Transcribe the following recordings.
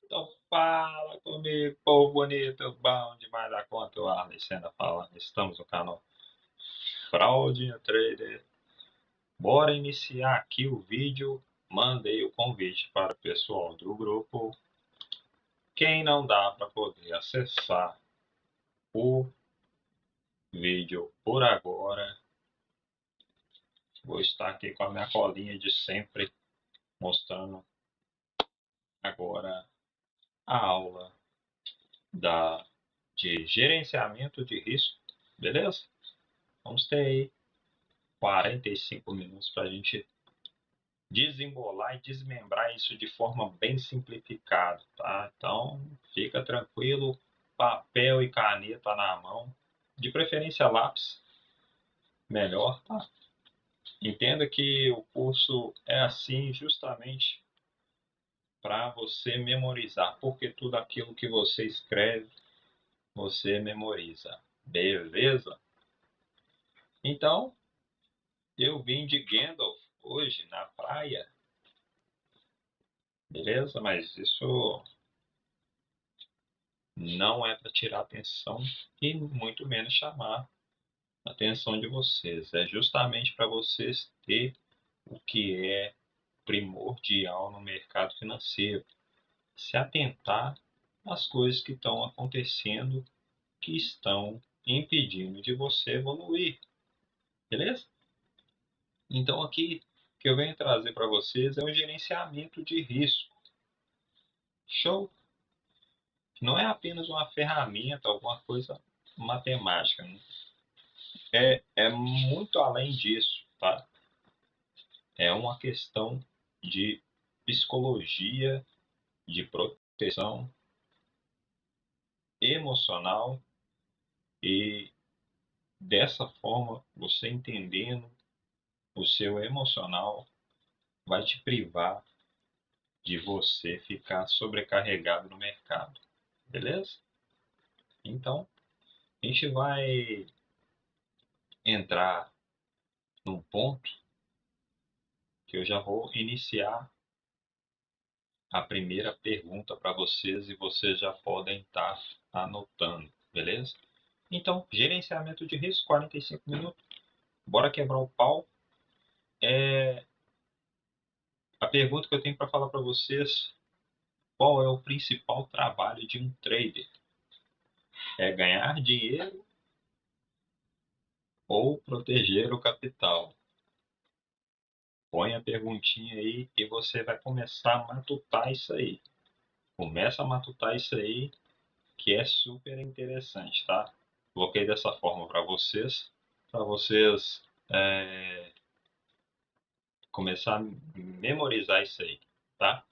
Então fala comigo, povo bonito, bom demais da conta, o Arley Sena falando. Estamos no canal Fraudinha Trader. Bora iniciar aqui o vídeo. Mandei o convite para o pessoal do grupo. Quem não dá para poder acessar o vídeo por agora, vou estar aqui com a minha colinha de sempre, mostrando agora a aula de gerenciamento de risco, beleza? Vamos ter aí 45 minutos para a gente desembolar e desmembrar isso de forma bem simplificada, tá? Então, fica tranquilo, papel e caneta na mão, de preferência lápis, melhor, tá? Entenda que o curso é assim justamente para você memorizar, porque tudo aquilo que você escreve, você memoriza, beleza? Então, eu vim de Gandalf hoje na praia, beleza? Mas isso não é para tirar atenção e muito menos chamar a atenção de vocês. É justamente para vocês ter o que é primordial no mercado financeiro. Se atentar às coisas que estão acontecendo, que estão impedindo de você evoluir, beleza? Então aqui o que eu venho trazer para vocês é o gerenciamento de risco. Show? Não é apenas uma ferramenta, alguma coisa matemática. Né? É muito além disso, tá? É uma questão de psicologia, de proteção emocional e dessa forma, você entendendo o seu emocional vai te privar de você ficar sobrecarregado no mercado, beleza? Então, a gente vai entrar num ponto que eu já vou iniciar a primeira pergunta para vocês e vocês já podem estar anotando, beleza? Então, gerenciamento de risco, 45 minutos. Bora quebrar o pau. A pergunta que eu tenho para falar para vocês, qual é o principal trabalho de um trader? É ganhar dinheiro ou proteger o capital? Põe a perguntinha aí e você vai começar a matutar isso aí. Começa a matutar isso aí, que é super interessante, tá? Coloquei dessa forma para vocês começar a memorizar isso aí, tá? A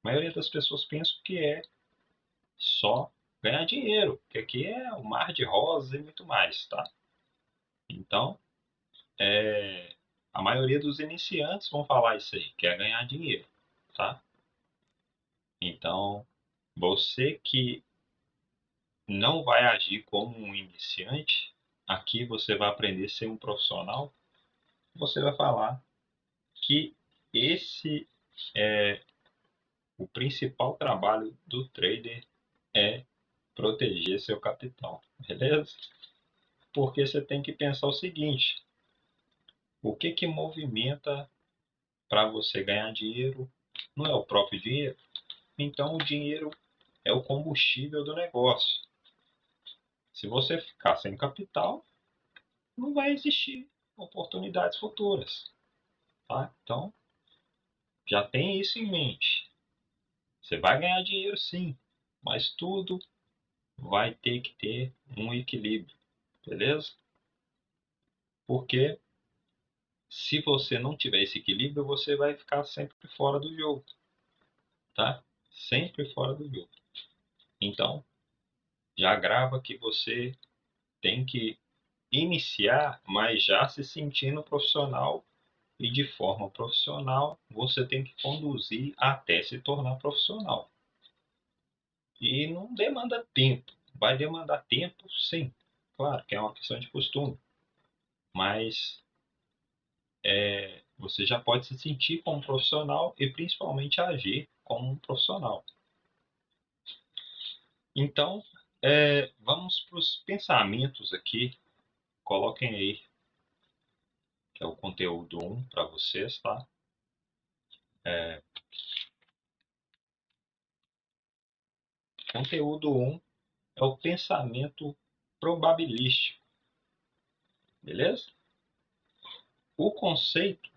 maioria das pessoas pensa que é só ganhar dinheiro, que aqui é um mar de rosas e muito mais, tá? Então, a maioria dos iniciantes vão falar isso aí, que é ganhar dinheiro, tá? Então, você que não vai agir como um iniciante, aqui você vai aprender a ser um profissional, você vai falar que esse é o principal trabalho do trader é proteger seu capital, beleza? Porque você tem que pensar o seguinte: o que que movimenta para você ganhar dinheiro? Não é o próprio dinheiro? Então o dinheiro é o combustível do negócio. Se você ficar sem capital, não vai existir oportunidades futuras, tá? Então já tem isso em mente. Você vai ganhar dinheiro sim, mas tudo vai ter que ter um equilíbrio, beleza? Porque se você não tiver esse equilíbrio, você vai ficar sempre fora do jogo, tá? Sempre fora do jogo. Então, já grava que você tem que iniciar, mas já se sentindo profissional e de forma profissional você tem que conduzir até se tornar profissional. E não demanda tempo. Vai demandar tempo, sim. Claro que é uma questão de costume, mas você já pode se sentir como profissional e principalmente agir como um profissional. Então, vamos para os pensamentos aqui. Coloquem aí, que é o conteúdo 1 para vocês, tá? Conteúdo 1 é o pensamento probabilístico, beleza? O conceito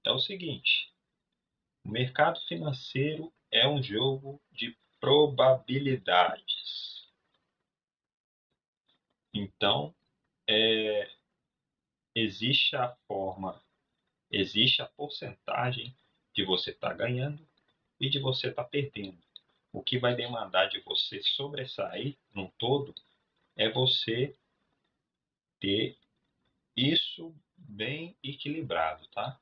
é o seguinte: o mercado financeiro é um jogo de probabilidades. Então, existe a forma, existe a porcentagem de você estar ganhando e de você estar perdendo. O que vai demandar de você sobressair num todo é você ter isso bem equilibrado, tá?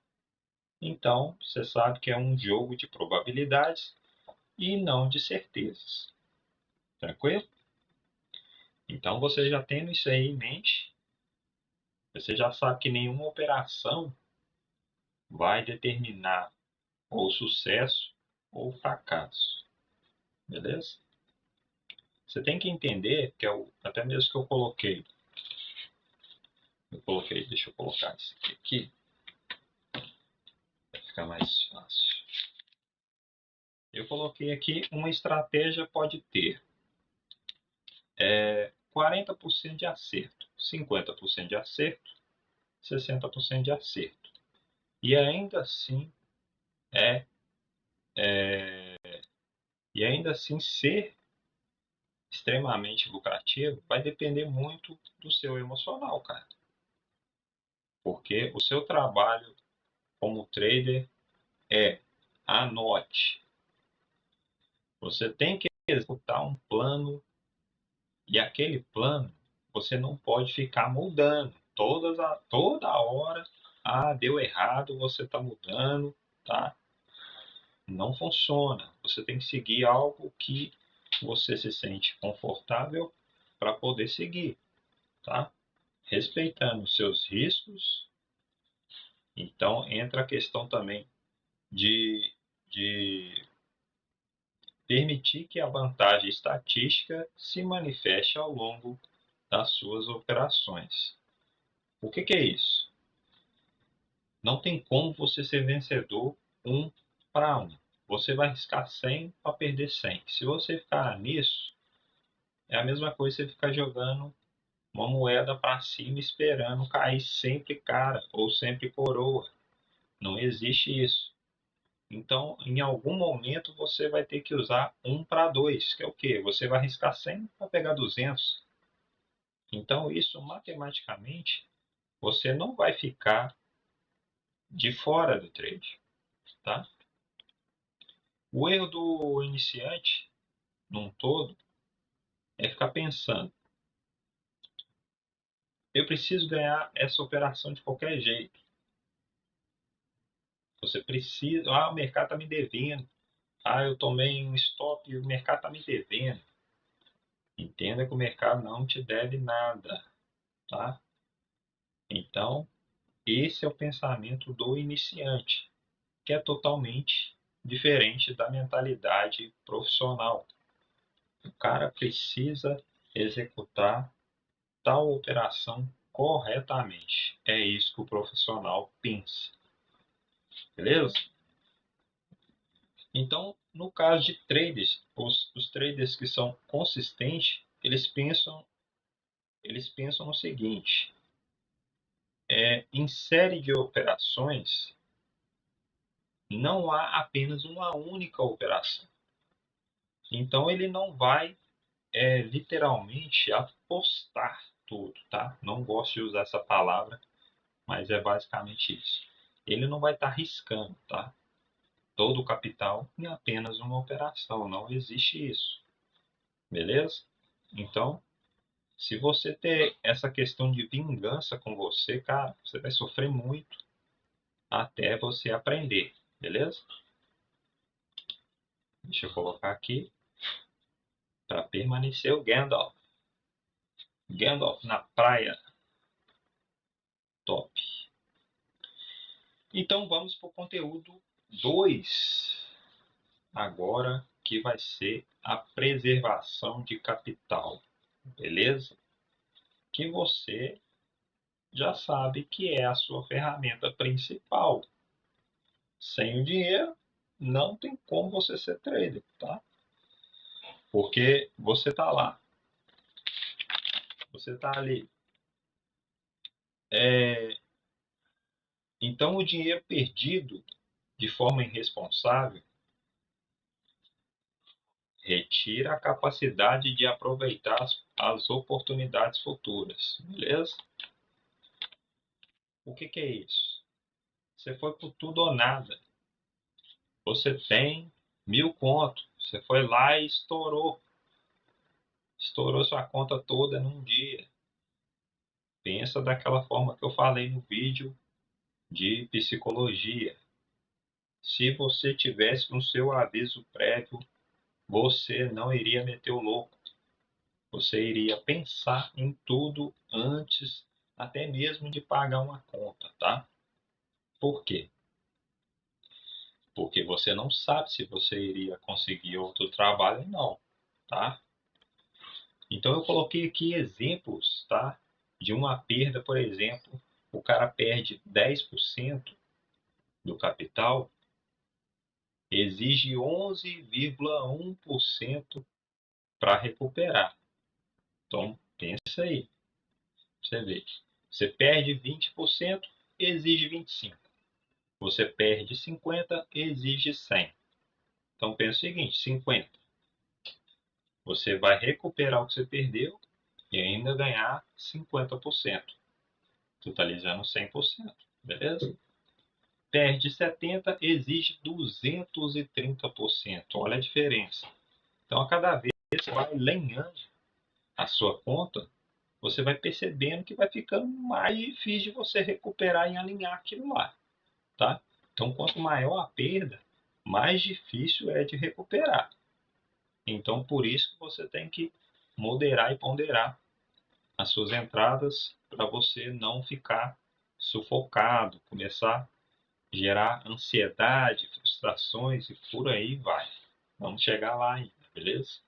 Então, você sabe que é um jogo de probabilidades e não de certezas. Tranquilo? Então, você já tendo isso aí em mente, você já sabe que nenhuma operação vai determinar ou sucesso ou fracasso. Beleza? Você tem que entender que até mesmo que deixa eu colocar isso aqui para ficar mais fácil. Eu coloquei aqui: uma estratégia pode ter 40% de acerto, 50% de acerto, 60% de acerto. E ainda assim é, e ainda assim ser extremamente lucrativo vai depender muito do seu emocional, cara. Porque o seu trabalho como trader é: anote. Você tem que executar um plano e aquele plano você não pode ficar mudando toda hora. Ah, deu errado, você está mudando, tá? Não funciona. Você tem que seguir algo que você se sente confortável para poder seguir, tá? Respeitando os seus riscos. Então entra a questão também de permitir que a vantagem estatística se manifeste ao longo das suas operações. O que é isso? Não tem como você ser vencedor 1 para 1. Você vai arriscar 100 para perder 100. Se você ficar nisso, é a mesma coisa que você ficar jogando uma moeda para cima esperando cair sempre cara ou sempre coroa. Não existe isso. Então, em algum momento, você vai ter que usar 1 para 2, que é o quê? Você vai arriscar 100 para pegar 200. Então, isso matematicamente, você não vai ficar de fora do trade, tá? O erro do iniciante, num todo, é ficar pensando: eu preciso ganhar essa operação de qualquer jeito. Você precisa, o mercado está me devendo. Eu tomei um stop e o mercado está me devendo. Entenda que o mercado não te deve nada, tá? Então, esse é o pensamento do iniciante, que é totalmente diferente da mentalidade profissional. O cara precisa executar tal operação corretamente. É isso que o profissional pensa. Beleza? Então, no caso de traders, os traders que são consistentes, eles pensam no seguinte: em série de operações, não há apenas uma única operação. Então, ele não vai literalmente apostar tudo, tá? Não gosto de usar essa palavra, mas é basicamente isso. Ele não vai estar arriscando, tá? Todo o capital em apenas uma operação. Não existe isso. Beleza? Então, se você ter essa questão de vingança com você, cara, você vai sofrer muito até você aprender. Beleza? Deixa eu colocar aqui para permanecer o Gandalf. Gandalf na praia. Top. Então vamos para o conteúdo 2. Agora que vai ser a preservação de capital, beleza? Que você já sabe que é a sua ferramenta principal. Sem o dinheiro, não tem como você ser trader, tá? Porque você tá lá, você tá ali. Então, o dinheiro perdido de forma irresponsável retira a capacidade de aproveitar as oportunidades futuras, beleza? O que é isso? Você foi por tudo ou nada. Você tem 1.000 conto. Você foi lá e estourou. Estourou sua conta toda num dia. Pensa daquela forma que eu falei no vídeo de psicologia. Se você tivesse no seu aviso prévio, você não iria meter o louco. Você iria pensar em tudo antes até mesmo de pagar uma conta, tá? Por quê? Porque você não sabe se você iria conseguir outro trabalho ou não, tá? Então eu coloquei aqui exemplos, tá? De uma perda, por exemplo, o cara perde 10% do capital, exige 11,1% para recuperar. Então, pensa aí, você vê. Você perde 20%, exige 25%. Você perde 50%, exige 100%. Então, pensa o seguinte, 50%. Você vai recuperar o que você perdeu e ainda ganhar 50%, totalizando 100%, beleza? Perde 70%, exige 230%. Olha a diferença. Então, a cada vez que você vai lenhando a sua conta, você vai percebendo que vai ficando mais difícil de você recuperar e alinhar aquilo lá, tá? Então, quanto maior a perda, mais difícil é de recuperar. Então, por isso que você tem que moderar e ponderar as suas entradas para você não ficar sufocado, começar a gerar ansiedade, frustrações e por aí vai. Vamos chegar lá ainda, beleza?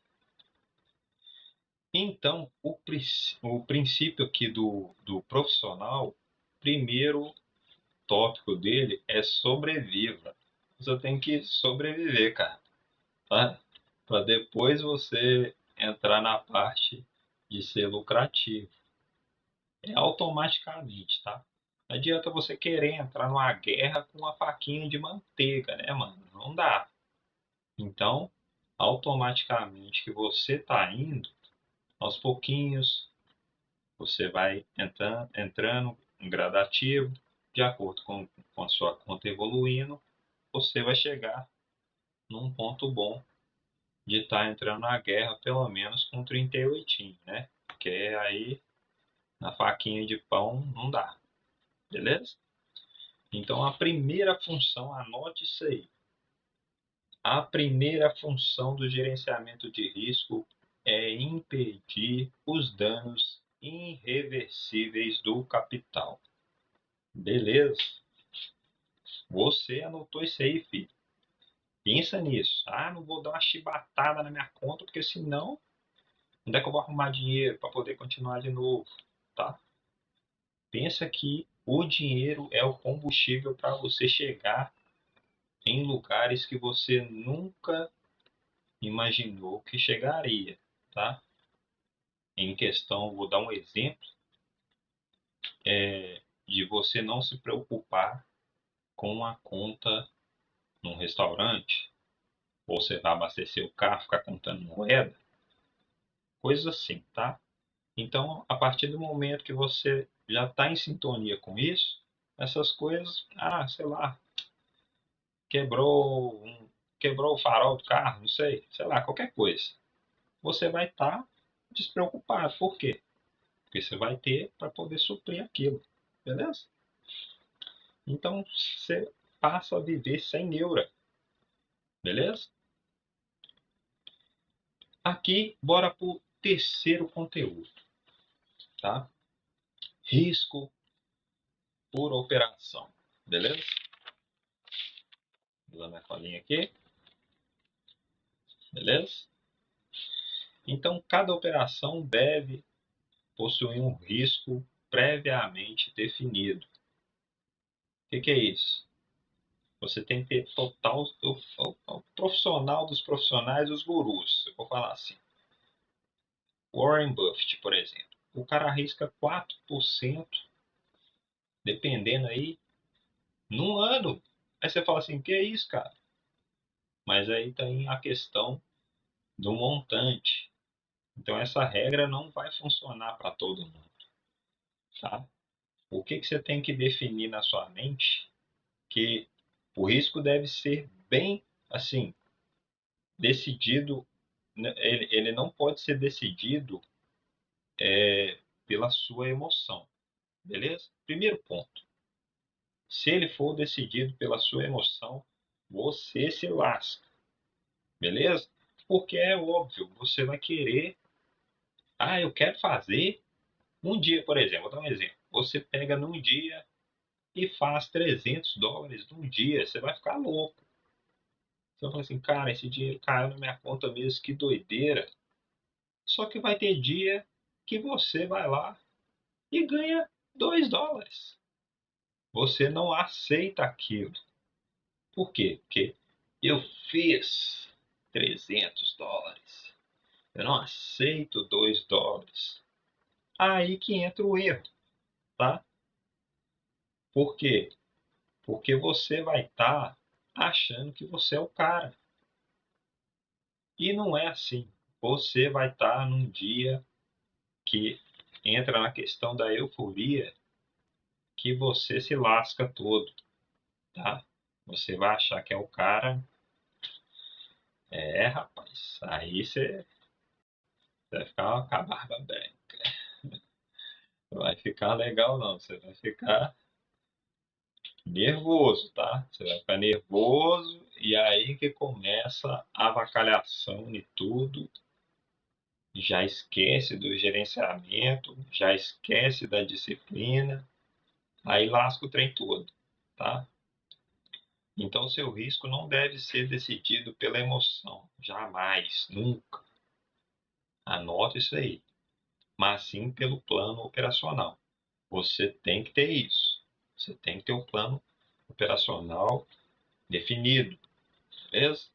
Então, o princípio aqui do profissional, primeiro tópico dele é sobreviva. Você tem que sobreviver, cara, tá? Para depois você entrar na parte de ser lucrativo. É automaticamente, tá? Não adianta você querer entrar numa guerra com uma faquinha de manteiga, né, mano? Não dá. Então, automaticamente que você tá indo, aos pouquinhos, você vai entrando em gradativo, de acordo com a sua conta evoluindo, você vai chegar num ponto bom de estar entrando na guerra, pelo menos com 38, né? Porque aí na faquinha de pão não dá, beleza? Então a primeira função, anote isso aí. A primeira função do gerenciamento de risco é impedir os danos irreversíveis do capital. Beleza? Você anotou isso aí, filho. Pensa nisso. Ah, não vou dar uma chibatada na minha conta, porque senão, onde é que eu vou arrumar dinheiro para poder continuar de novo? Tá? Pensa que o dinheiro é o combustível para você chegar em lugares que você nunca imaginou que chegaria, tá? Em questão, vou dar um exemplo, de você não se preocupar com a conta num restaurante, ou você vai abastecer o carro, ficar contando moeda, coisas assim, tá? Então, a partir do momento que você já está em sintonia com isso, essas coisas, sei lá, quebrou quebrou o farol do carro, não sei lá, qualquer coisa. Você vai estar despreocupado. Por quê? Porque você vai ter para poder suprir aquilo, beleza? Então, você passa a viver sem neura, beleza? Aqui, bora para o terceiro conteúdo, tá? Risco por operação, beleza? Vou usar minha colinha aqui. beleza? Então, cada operação deve possuir um risco previamente definido. O que é isso? Você tem que ter total o profissional dos profissionais, os gurus, se eu for falar assim. Warren Buffett, por exemplo. O cara arrisca 4%, dependendo aí, num ano. Aí você fala assim, que é isso, cara? Mas aí tem a questão do montante. Então essa regra não vai funcionar para todo mundo, tá? O que você tem que definir na sua mente que o risco deve ser bem assim decidido, né? Ele não pode ser decidido pela sua emoção, beleza? Primeiro ponto. Se ele for decidido pela sua emoção, você se lasca, beleza? Porque é óbvio, você vai querer, eu quero fazer um dia, por exemplo, vou dar um exemplo. Você pega num dia e faz $300 num dia, você vai ficar louco. Você vai falar assim, cara, esse dinheiro caiu na minha conta mesmo, que doideira. Só que vai ter dia que você vai lá e ganha $2. Você não aceita aquilo. Por quê? Porque eu fiz $300. Eu não aceito $2. Aí que entra o erro, tá? Por quê? Porque você vai estar achando que você é o cara. E não é assim. Você vai estar num dia que entra na questão da euforia, que você se lasca todo, tá? Você vai achar que é o cara. Rapaz, aí você vai ficar com a barba branca. Não vai ficar legal não, você vai ficar nervoso, tá? Você vai ficar nervoso e aí que começa a avacalhação de tudo. Já esquece do gerenciamento, já esquece da disciplina, aí lasca o trem todo, tá? Então, seu risco não deve ser decidido pela emoção, jamais, nunca. Anota isso aí, mas sim pelo plano operacional. Você tem que ter isso. Você tem que ter o plano operacional definido, beleza?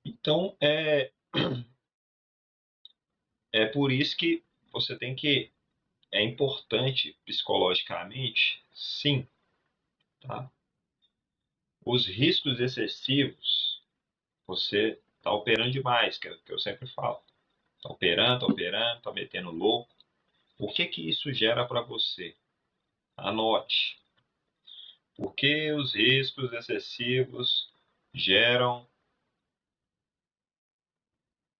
Então, é por isso que você tem que. É importante psicologicamente, sim, tá? Os riscos excessivos, você está operando demais, que é o que eu sempre falo. Está operando, está metendo louco. O que que isso gera para você? Anote. Porque os riscos excessivos geram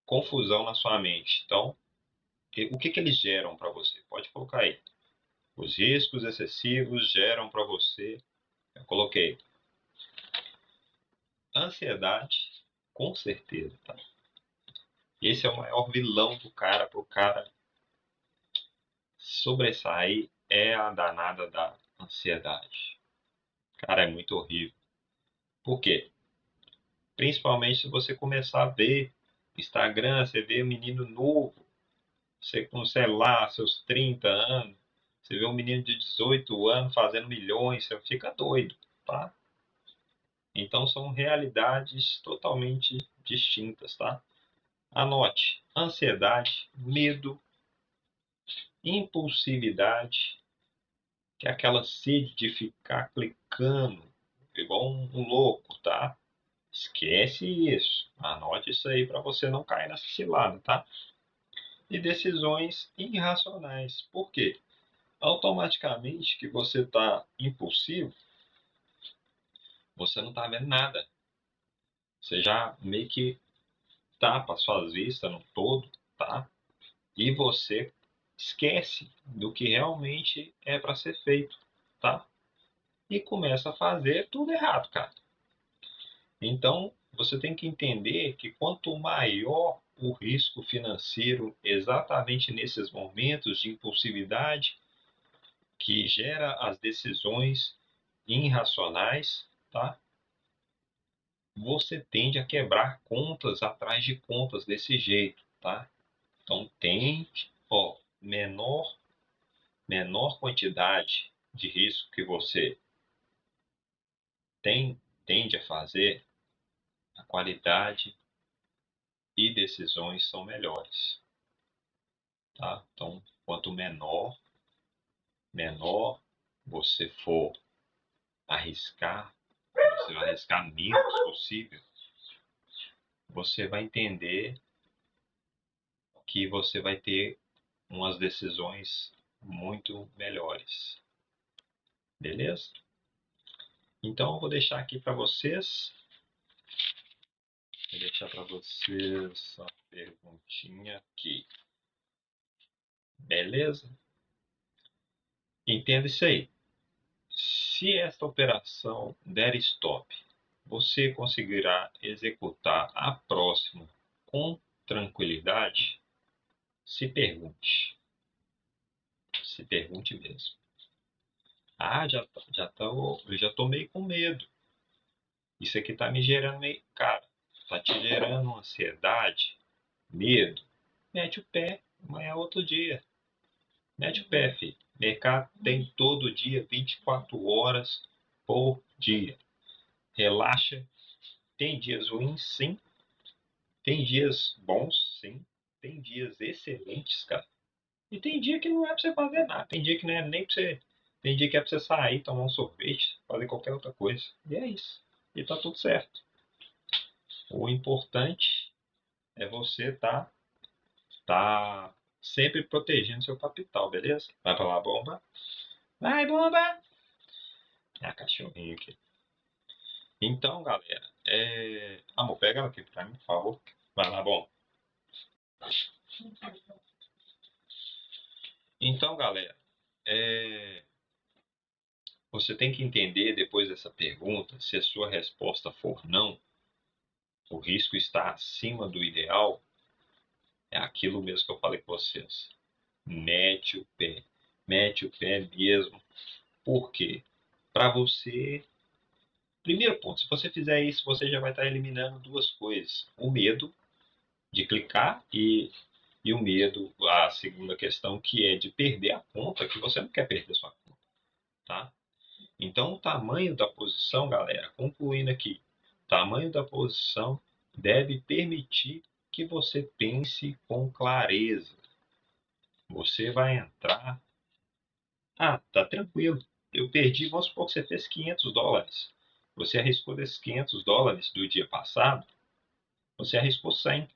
confusão na sua mente. Então, o que que eles geram para você? Pode colocar aí. Os riscos excessivos geram para você, eu coloquei, ansiedade, com certeza, tá? Esse é o maior vilão do cara, pro cara sobressair, é a danada da ansiedade. Cara, é muito horrível. Por quê? Principalmente se você começar a ver Instagram, você vê um menino novo, você com, sei lá, seus 30 anos, você vê um menino de 18 anos fazendo milhões, você fica doido, tá? Então são realidades totalmente distintas, tá? Anote: ansiedade, medo, impulsividade, que é aquela sede de ficar clicando igual um louco, tá? Esquece isso. Anote isso aí para você não cair nessa cilada, tá? E decisões irracionais. Por quê? Automaticamente que você está impulsivo, você não está vendo nada. Você já meio que tapa suas vistas no todo, tá? E você esquece do que realmente é para ser feito, tá? E começa a fazer tudo errado, cara. Então, você tem que entender que quanto maior o risco financeiro exatamente nesses momentos de impulsividade que gera as decisões irracionais, tá? você tende a quebrar contas atrás de contas desse jeito, tá? Então tende, ó, menor quantidade de risco que você tende a fazer, a qualidade e decisões são melhores, tá? Então, quanto menor você for arriscar, você vai arriscar menos possível, você vai entender que você vai ter umas decisões muito melhores, beleza? Então, eu vou deixar aqui para vocês, vou deixar para vocês a perguntinha aqui, beleza? Entenda isso aí. Se esta operação der stop, você conseguirá executar a próxima com tranquilidade? Se pergunte. Se pergunte mesmo. Ah, eu já tô meio com medo. Isso aqui tá me gerando meio. Cara, tá te gerando ansiedade, medo. Mete o pé. Amanhã é outro dia. Mete o pé, filho. Mercado tem todo dia, 24 horas por dia. Relaxa. Tem dias ruins, sim. Tem dias bons, sim. Tem dias excelentes, cara. E tem dia que não é pra você fazer nada. Tem dia que não é nem pra você. Tem dia que é pra você sair, tomar um sorvete, fazer qualquer outra coisa. E é isso. E tá tudo certo. O importante é você tá sempre protegendo seu capital, beleza? Vai pra lá, bomba. Vai, bomba! É a cachorrinha aqui. Então, galera, amor, pega ela aqui pra mim, por favor. Vai lá, bom. Então, galera, é, você tem que entender depois dessa pergunta, se a sua resposta for não, o risco está acima do ideal, é aquilo mesmo que eu falei com vocês. Mete o pé. Mete o pé mesmo. Por quê? Para você. Primeiro ponto, se você fizer isso, você já vai estar eliminando duas coisas. O medo de clicar e o medo, a segunda questão, que é de perder a conta, que você não quer perder sua conta, tá? Então, o tamanho da posição, galera, concluindo aqui, o tamanho da posição deve permitir que você pense com clareza. Você vai entrar. Ah, tá tranquilo. Eu perdi, vamos supor que você fez $500. Você arriscou desses $500 do dia passado, você arriscou 100.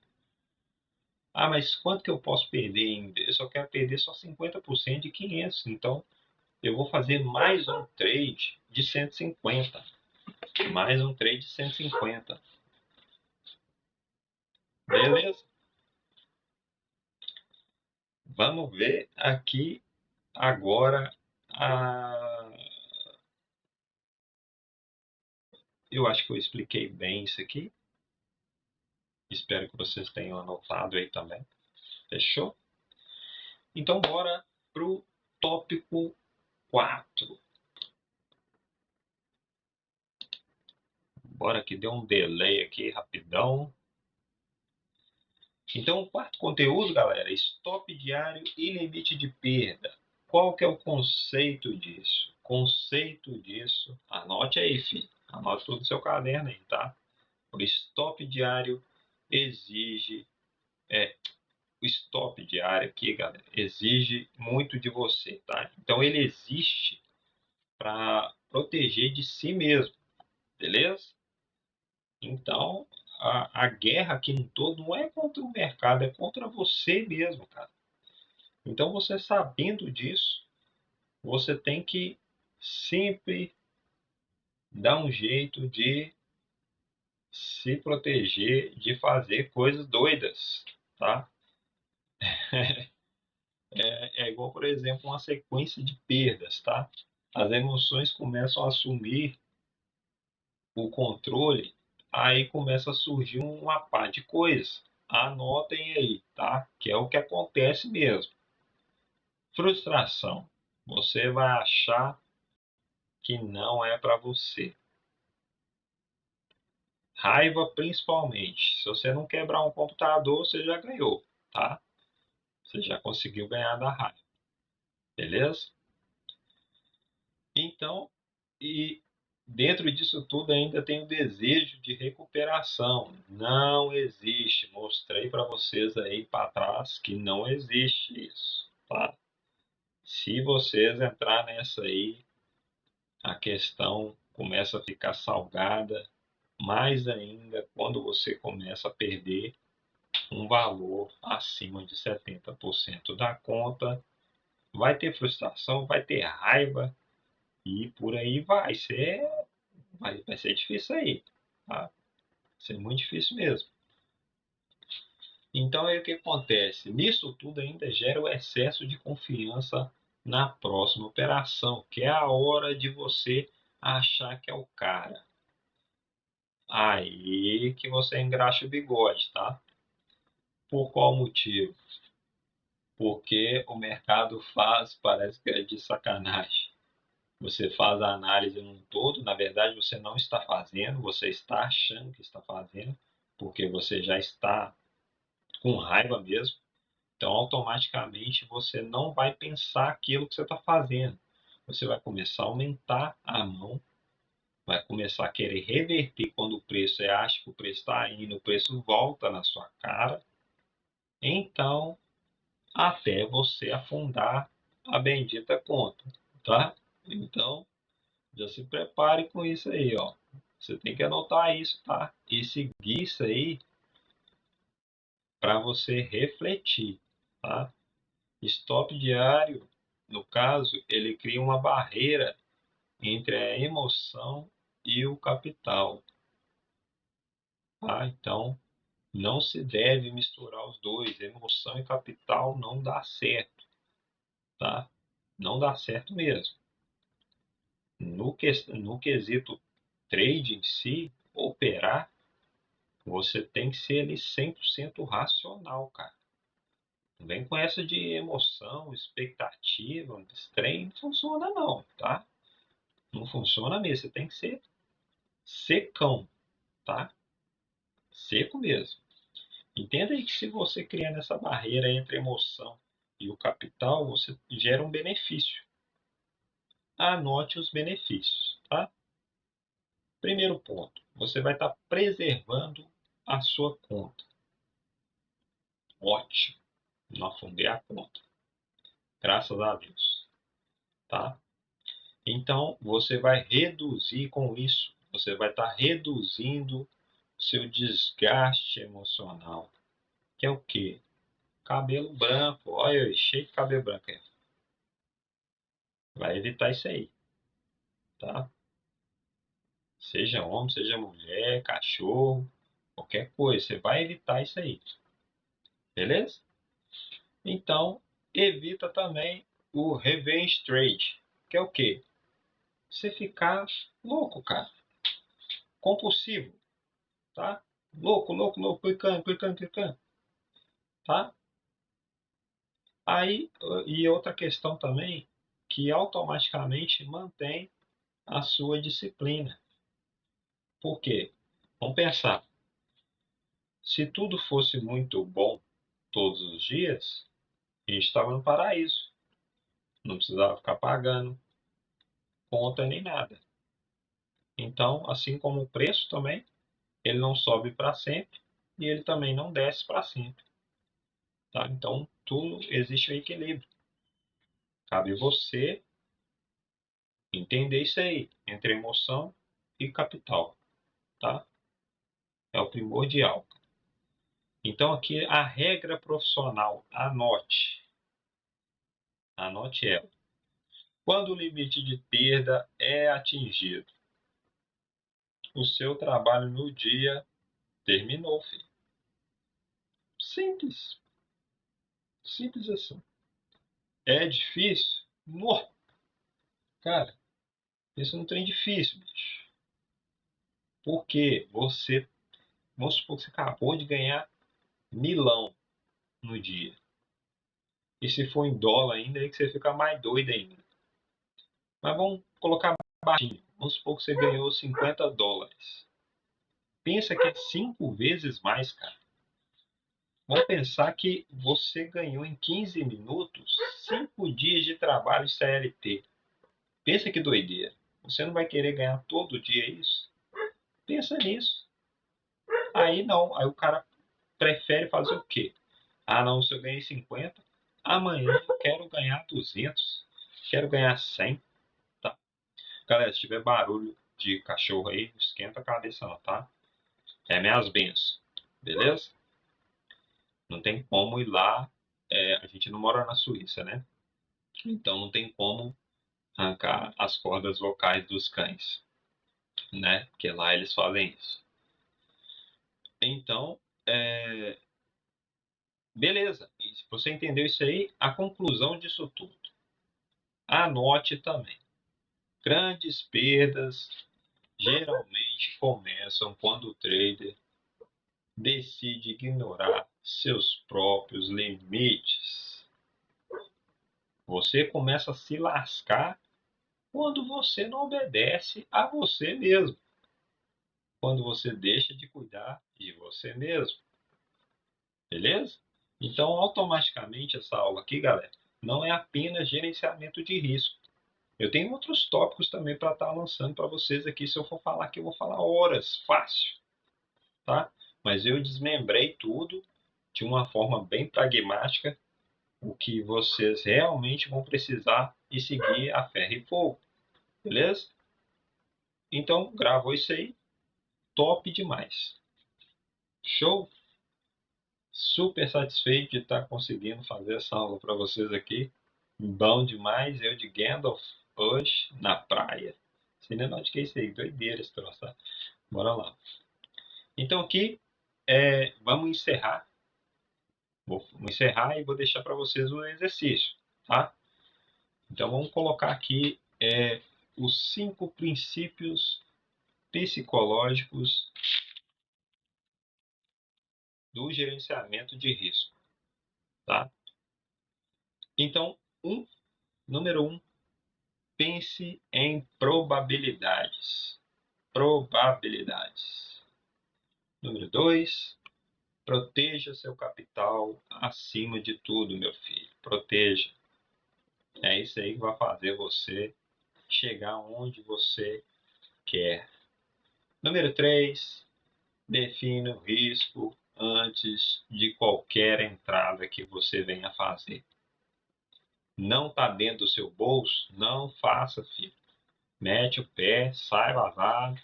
Ah, mas quanto que eu posso perder ainda? Eu só quero perder só 50% de 500. Então, eu vou fazer mais um trade de 150. Mais um trade de 150. Beleza? Vamos ver aqui agora a... Eu acho que eu expliquei bem isso aqui. Espero que vocês tenham anotado aí também. Fechou? Então bora pro tópico 4. Bora que deu um delay aqui rapidão. Então o quarto conteúdo, galera, stop diário e limite de perda. Qual que é o conceito disso? Conceito disso, anote aí, filho. Anote tudo no seu caderno aí, tá? O stop diário exige, o stop diário aqui, galera, exige muito de você, tá? Então ele existe para proteger de si mesmo, beleza? Então a guerra aqui no todo não é contra o mercado, é contra você mesmo, cara. Então você sabendo disso, você tem que sempre dar um jeito de se proteger de fazer coisas doidas, tá? É igual, por exemplo, uma sequência de perdas, tá? As emoções começam a assumir o controle, aí começa a surgir uma pá de coisas. Anotem aí, tá? Que é o que acontece mesmo. Frustração. Você vai achar que não é para você. Raiva principalmente. Se você não quebrar um computador, você já ganhou, tá? Você já conseguiu ganhar da raiva, beleza? Então, e dentro disso tudo ainda tem o desejo de recuperação. Não existe. Mostrei para vocês aí para trás que não existe isso, tá? Se vocês entrar nessa aí, a questão começa a ficar salgada, mais ainda quando você começa a perder um valor acima de 70% da conta. Vai ter frustração, vai ter raiva e por aí vai ser difícil aí, tá? Vai ser muito difícil mesmo. Então aí o que acontece? Nisso tudo ainda gera o excesso de confiança na próxima operação, que é a hora de você achar que é o cara. Aí que você engraxa o bigode, tá? Por qual motivo? Porque o mercado parece que é de sacanagem. Você faz a análise num todo, na verdade você não está fazendo, você está achando que está fazendo, porque você já está com raiva mesmo. Então, automaticamente você não vai pensar aquilo que você está fazendo. Você vai começar a aumentar a mão, vai começar a querer reverter quando o preço acha que o preço está indo, o preço volta na sua cara. Então, até você afundar a bendita conta, tá? Então, já se prepare com isso aí, ó. Você tem que anotar isso, tá? E seguir isso aí para você refletir, tá? Stop diário, no caso, ele cria uma barreira entre a emoção e o capital, tá? Então, não se deve misturar os dois. Emoção e capital não dá certo, tá? Não dá certo mesmo. No quesito trade em si, operar, você tem que ser ali 100% racional, cara. Não vem com essa de emoção, expectativa, esse trem não funciona não, tá? Não funciona mesmo, você tem que ser secão, tá? Seco mesmo. Entenda aí que se você criando essa barreira entre a emoção e o capital, você gera um benefício. Anote os benefícios, tá? Primeiro ponto, você vai estar preservando a sua conta. Ótimo, não afundei a conta. Graças a Deus, tá? Então, você vai reduzir com isso, você vai estar reduzindo seu desgaste emocional, que é o quê? Cabelo branco, olha aí, cheio de cabelo branco aí. Vai evitar isso aí, tá? Seja homem, seja mulher, cachorro, qualquer coisa, você vai evitar isso aí, beleza? Então, evita também o revenge trade, que é o quê? Você ficar louco, cara, compulsivo, tá? Louco, louco, louco, clicando, clicando, clicando, tá? Aí, e outra questão também, que automaticamente mantém a sua disciplina. Por quê? Vamos pensar, se tudo fosse muito bom todos os dias, a gente estava no paraíso. Não precisava ficar pagando conta nem nada. Então, assim como o preço também, ele não sobe para sempre e ele também não desce para sempre. Tá? Então, tudo existe um equilíbrio. Cabe você entender isso aí, entre emoção e capital. Tá? É o primordial. Então, aqui a regra profissional, anote ela. Quando o limite de perda é atingido, o seu trabalho no dia terminou, filho. Simples. Simples assim. É difícil? Nó. Cara, isso não é trem difícil, bicho. Porque vamos supor que você acabou de ganhar milão no dia. E se for em dólar ainda, aí que você fica mais doido ainda. Mas vamos colocar baixinho. Vamos supor que você ganhou 50 dólares. Pensa que é 5 vezes mais, cara. Vamos pensar que você ganhou em 15 minutos 5 dias de trabalho CLT. Pensa que doideira. Você não vai querer ganhar todo dia isso? Pensa nisso. Aí não, aí o cara prefere fazer o quê? Ah, não, se eu ganhei 50, amanhã eu quero ganhar 200, quero ganhar 100, tá? Galera, se tiver barulho de cachorro aí, não esquenta a cabeça não, tá? É minhas bênçãos, beleza? Não tem como ir lá, a gente não mora na Suíça, né? Então não tem como arrancar as cordas vocais dos cães, né? Porque lá eles fazem isso. Então, beleza. E se você entendeu isso aí, a conclusão disso tudo. Anote também. Grandes perdas geralmente começam quando o trader decide ignorar seus próprios limites. Você começa a se lascar quando você não obedece a você mesmo, quando você deixa de cuidar de você mesmo, beleza? Então, automaticamente, essa aula aqui, galera, não é apenas gerenciamento de risco. Eu tenho outros tópicos também para estar lançando para vocês aqui. Se eu for falar aqui, eu vou falar horas, fácil, tá? Mas eu desmembrei tudo de uma forma bem pragmática, o que vocês realmente vão precisar e seguir a ferro e fogo, beleza? Então, gravou isso aí, top demais. Show? Super satisfeito de estar conseguindo fazer essa aula para vocês aqui. Bom demais, eu de Gandalf hoje na praia. Sei nem onde que é isso aí, doideira esse troço, tá? Bora lá. Então aqui, vamos encerrar. Vou encerrar e vou deixar para vocês um exercício, tá? Então vamos colocar aqui os 5 princípios psicológicos do gerenciamento de risco, tá? Então, número 1, pense em probabilidades. Probabilidades. Número 2, proteja seu capital acima de tudo, meu filho. Proteja. É isso aí que vai fazer você chegar onde você quer. Número 3, defina o risco antes de qualquer entrada que você venha fazer. Não está dentro do seu bolso? Não faça, filho. Mete o pé, sai vazado,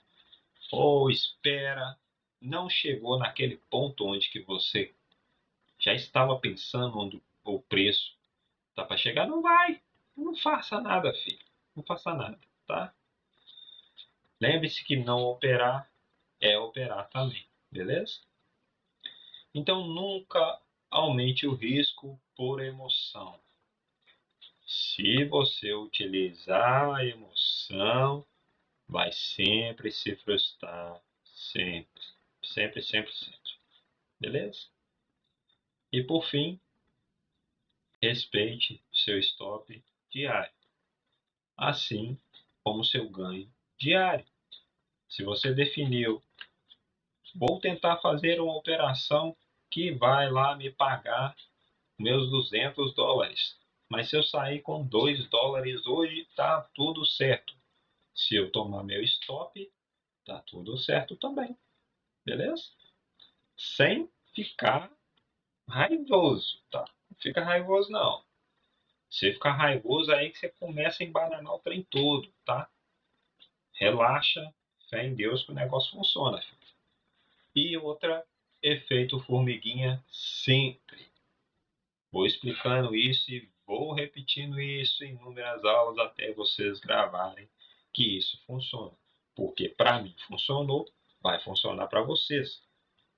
ou espera. Não chegou naquele ponto onde que você já estava pensando onde o preço está para chegar? Não vai. Não faça nada, filho. Não faça nada, tá? Lembre-se que não operar é operar também, beleza? Então nunca aumente o risco por emoção. Se você utilizar a emoção, vai sempre se frustrar. Sempre. Sempre, sempre, sempre. Beleza? E por fim, respeite seu stop diário, assim como seu ganho diário. Se você definiu, vou tentar fazer uma operação que vai lá me pagar meus $200, mas se eu sair com $2 hoje, tá tudo certo. Se eu tomar meu stop, tá tudo certo também, beleza? Sem ficar raivoso, tá? Não fica raivoso não. Se ficar raivoso aí que você começa a embananar o trem todo, tá? Relaxa, fé em Deus que o negócio funciona, filho. E outra, efeito formiguinha sempre. Vou explicando isso e vou repetindo isso em inúmeras aulas até vocês gravarem que isso funciona. Porque para mim funcionou, vai funcionar para vocês.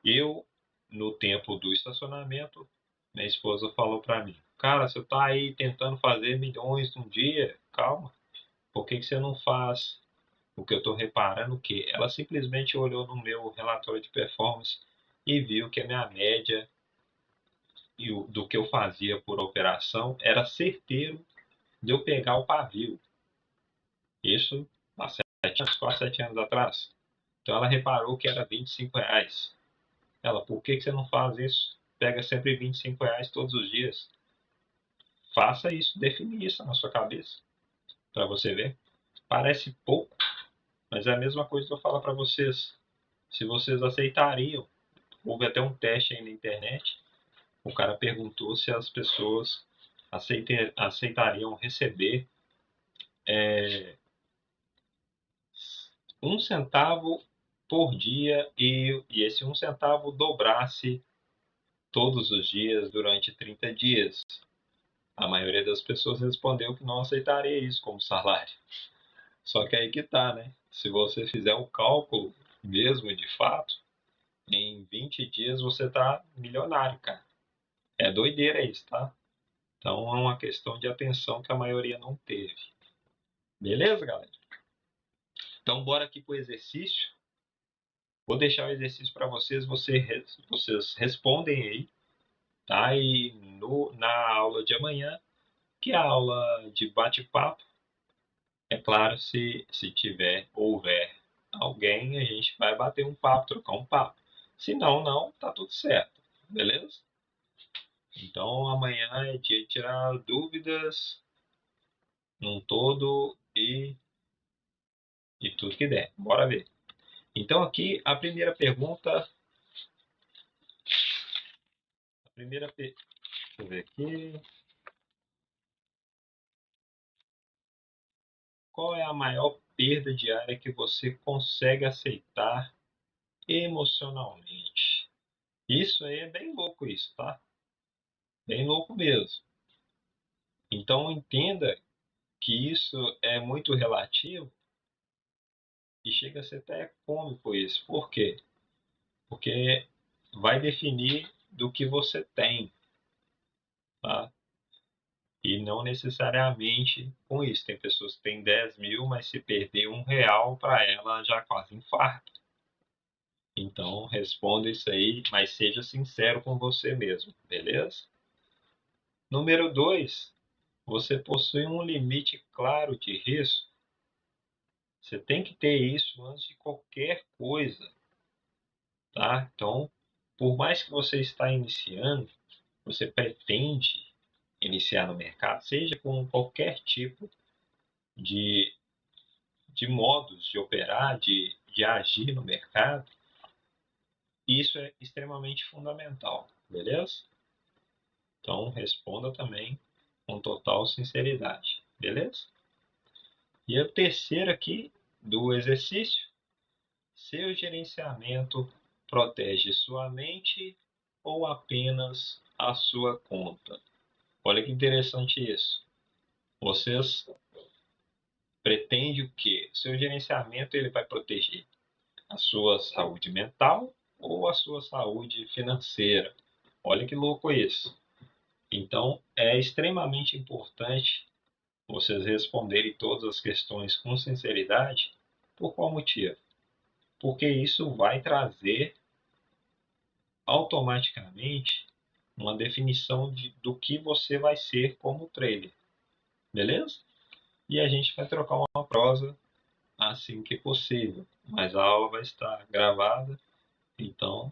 Eu, no tempo do estacionamento, minha esposa falou para mim: Cara, você está aí tentando fazer milhões num dia, calma. Por que você não faz o que eu estou reparando? Que ela simplesmente olhou no meu relatório de performance e viu que a minha média do que eu fazia por operação era certeiro de eu pegar o pavio. Isso há 7 anos, quase 7 anos atrás. Então ela reparou que era R$ 25. Ela, por que você não faz isso? Pega sempre R$ 25 todos os dias. Faça isso, define isso na sua cabeça, para você ver. Parece pouco, mas é a mesma coisa que eu falo para vocês. Se vocês aceitariam, houve até um teste aí na internet, o cara perguntou se as pessoas aceitariam receber 1 centavo por dia e esse 1 centavo dobrasse todos os dias durante 30 dias. A maioria das pessoas respondeu que não aceitaria isso como salário. Só que aí que tá, né? Se você fizer o cálculo mesmo de fato, em 20 dias você tá milionário, cara. É doideira isso, tá? Então é uma questão de atenção que a maioria não teve. Beleza, galera? Então bora aqui pro exercício. Vou deixar o exercício para vocês, vocês respondem aí, tá? E na aula de amanhã, que é a aula de bate-papo, é claro, se houver alguém, a gente vai bater um papo, trocar um papo. Se não, não, tá tudo certo, beleza? Então amanhã é dia de tirar dúvidas num todo e tudo que der. Bora ver. Então aqui a primeira pergunta, deixa eu ver aqui. Qual é a maior perda diária que você consegue aceitar emocionalmente? Isso aí é bem louco isso, tá? Bem louco mesmo. Então entenda que isso é muito relativo e chega a ser até cômico isso. Por quê? Porque vai definir do que você tem, tá? E não necessariamente com isso. Tem pessoas que têm 10 mil, mas se perder R$ 1 para ela já quase infarta. Então responda isso aí, mas seja sincero com você mesmo, beleza? Número 2, você possui um limite claro de risco. Você tem que ter isso antes de qualquer coisa, tá? Então, por mais que você está iniciando, você pretende iniciar no mercado, seja com qualquer tipo de, de modos de operar, de agir no mercado, isso é extremamente fundamental, beleza? Então, responda também com total sinceridade, beleza? E o terceiro aqui do exercício, seu gerenciamento protege sua mente ou apenas a sua conta? Olha que interessante isso. Vocês pretendem o quê? Seu gerenciamento ele vai proteger a sua saúde mental ou a sua saúde financeira? Olha que louco isso. Então, é extremamente importante vocês responderem todas as questões com sinceridade. Por qual motivo? Porque isso vai trazer automaticamente uma definição do que você vai ser como trader, beleza? E a gente vai trocar uma prosa assim que possível, mas a aula vai estar gravada, então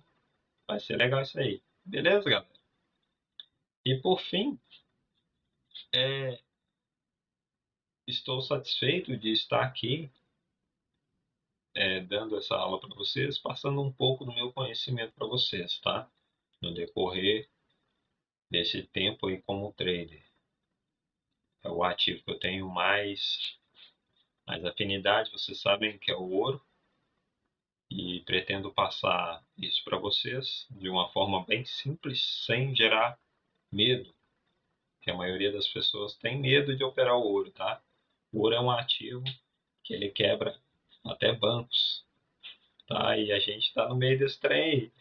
vai ser legal isso aí, beleza, galera? E por fim, estou satisfeito de estar aqui dando essa aula para vocês, passando um pouco do meu conhecimento para vocês, tá? No decorrer desse tempo aí como trader. É o ativo que eu tenho mais afinidade, vocês sabem que é o ouro, e pretendo passar isso para vocês de uma forma bem simples, sem gerar medo, que a maioria das pessoas tem medo de operar o ouro, tá? O ouro é um ativo que ele quebra até bancos, tá? E a gente está no meio desse trem.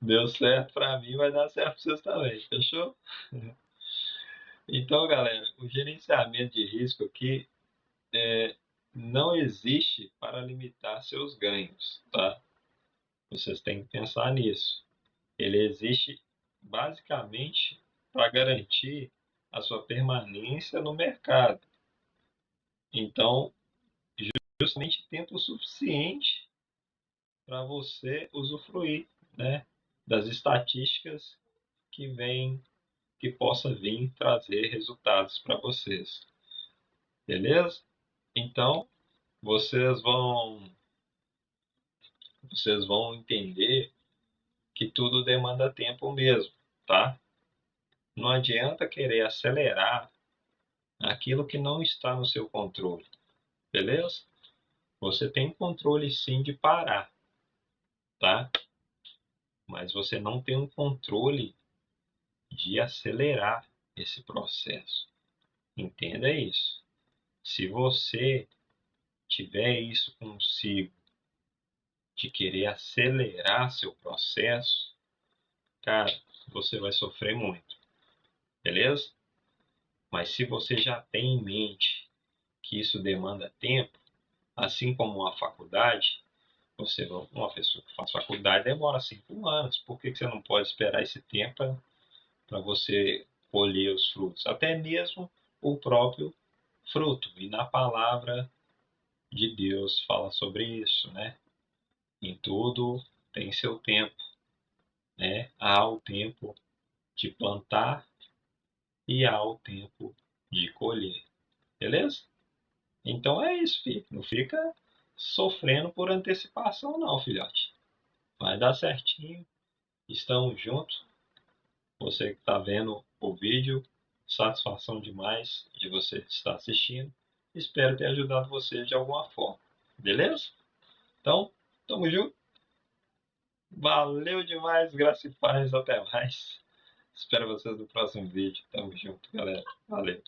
Deu certo para mim, vai dar certo para vocês também, fechou? Então, galera, o gerenciamento de risco aqui não existe para limitar seus ganhos, tá? Vocês têm que pensar nisso. Ele existe basicamente para garantir a sua permanência no mercado. Então, justamente tempo suficiente para você usufruir, né, das estatísticas que vêm, que possa vir trazer resultados para vocês. Beleza? Então, vocês vão vocês vão entender que tudo demanda tempo mesmo, tá? Não adianta querer acelerar aquilo que não está no seu controle, beleza? Você tem controle sim de parar, tá? Mas você não tem um controle de acelerar esse processo. Entenda isso. Se você tiver isso consigo, de querer acelerar seu processo, cara, você vai sofrer muito, beleza? Mas se você já tem em mente que isso demanda tempo, assim como uma faculdade, uma pessoa que faz faculdade demora 5 anos. Por que você não pode esperar esse tempo para você colher os frutos? Até mesmo o próprio fruto. E na palavra de Deus fala sobre isso, né? Em tudo tem seu tempo, né? Há o tempo de plantar e há o tempo de colher, beleza? Então é isso, filho. Não fica sofrendo por antecipação, não, filhote. Vai dar certinho. Estamos juntos. Você que está vendo o vídeo, satisfação demais de você estar assistindo. Espero ter ajudado você de alguma forma. Beleza? Então, tamo junto. Valeu demais, graça e paz. Até mais. Espero vocês no próximo vídeo. Tamo junto, galera. Valeu.